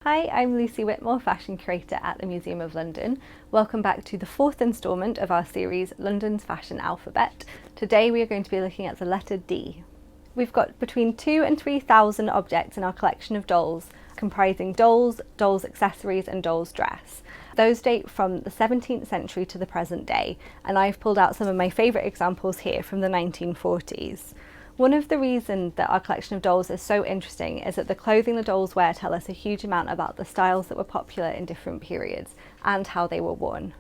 Hi, I'm Lucie Whitmore, Fashion Curator at the Museum of London. Welcome back to the fourth instalment of our series, London's Fashion Alphabet. Today we are going to be looking at the letter D. We've got between 2,000 and 3,000 objects in our collection of dolls, comprising dolls, dolls' accessories and dolls' dress. Those date from the 17th century to the present day, and I've pulled out some of my favourite examples here from the 1940s. One of the reasons that our collection of dolls is so interesting is that the clothing the dolls wear tell us a huge amount about the styles that were popular in different periods and how they were worn.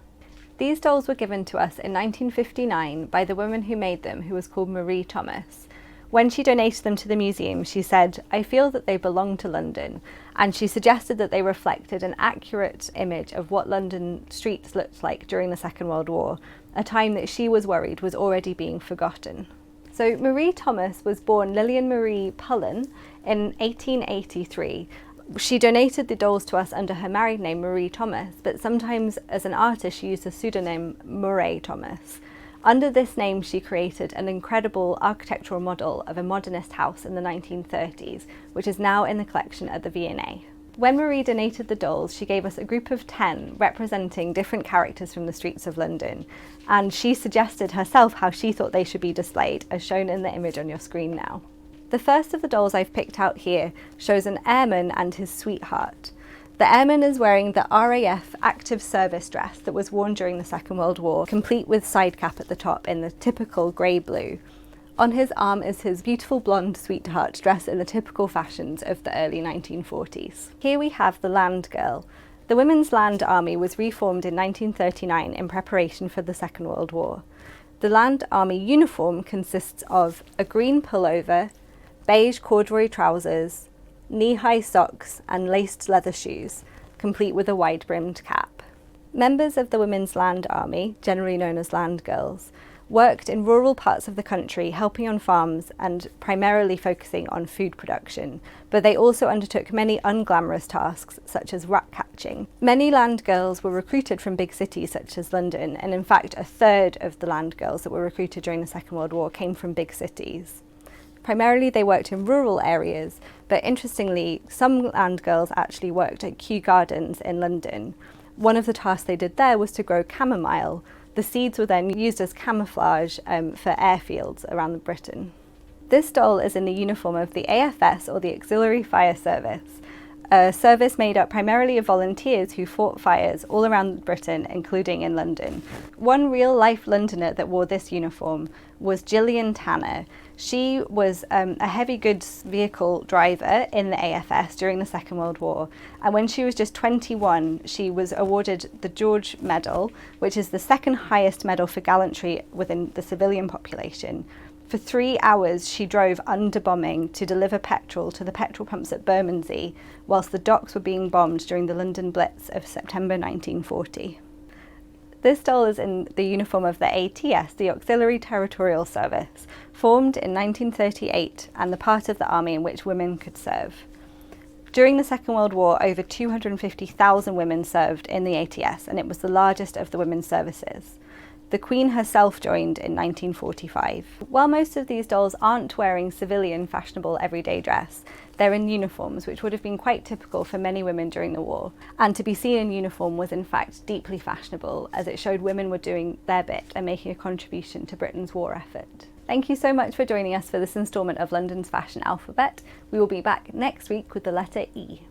These dolls were given to us in 1959 by the woman who made them, who was called Moray Thomas. When she donated them to the museum, she said, "I feel that they belong to London," and she suggested that they reflected an accurate image of what London streets looked like during the Second World War, a time that she was worried was already being forgotten. So Moray Thomas was born Lillian Marie Pullen in 1883. She donated the dolls to us under her married name Moray Thomas, but sometimes as an artist she used the pseudonym Moray Thomas. Under this name she created an incredible architectural model of a modernist house in the 1930s, which is now in the collection at the V&A. When Marie donated the dolls, she gave us a group of 10 representing different characters from the streets of London, and she suggested herself how she thought they should be displayed, as shown in the image on your screen now. The first of the dolls I've picked out here shows an airman and his sweetheart. The airman is wearing the RAF active service dress that was worn during the Second World War, complete with side cap at the top in the typical grey blue. On his arm is his beautiful blonde sweetheart dressed in the typical fashions of the early 1940s. Here we have the Land Girl. The Women's Land Army was reformed in 1939 in preparation for the Second World War. The Land Army uniform consists of a green pullover, beige corduroy trousers, knee-high socks and laced leather shoes, complete with a wide-brimmed cap. Members of the Women's Land Army, generally known as Land Girls, worked in rural parts of the country, helping on farms and primarily focusing on food production, but they also undertook many unglamorous tasks such as rat catching. Many land girls were recruited from big cities such as London, and in fact a third of the land girls that were recruited during the Second World War came from big cities. Primarily they worked in rural areas, but interestingly some land girls actually worked at Kew Gardens in London. One of the tasks they did there was to grow chamomile. The seeds were then used as camouflage for airfields around Britain. This doll is in the uniform of the AFS, or the Auxiliary Fire Service, a service made up primarily of volunteers who fought fires all around Britain, including in London. One real-life Londoner that wore this uniform was Gillian Tanner. She was a heavy goods vehicle driver in the AFS during the Second World War, and when she was just 21 she was awarded the George Medal, which is the second highest medal for gallantry within the civilian population. For 3 hours she drove under bombing to deliver petrol to the petrol pumps at Bermondsey, whilst the docks were being bombed during the London Blitz of September 1940. This doll is in the uniform of the ATS, the Auxiliary Territorial Service, formed in 1938 and the part of the army in which women could serve. During the Second World War, over 250,000 women served in the ATS, and it was the largest of the women's services. The Queen herself joined in 1945. While most of these dolls aren't wearing civilian fashionable everyday dress, they're in uniforms, which would have been quite typical for many women during the war. And to be seen in uniform was in fact deeply fashionable, as it showed women were doing their bit and making a contribution to Britain's war effort. Thank you so much for joining us for this instalment of London's Fashion Alphabet. We will be back next week with the letter E.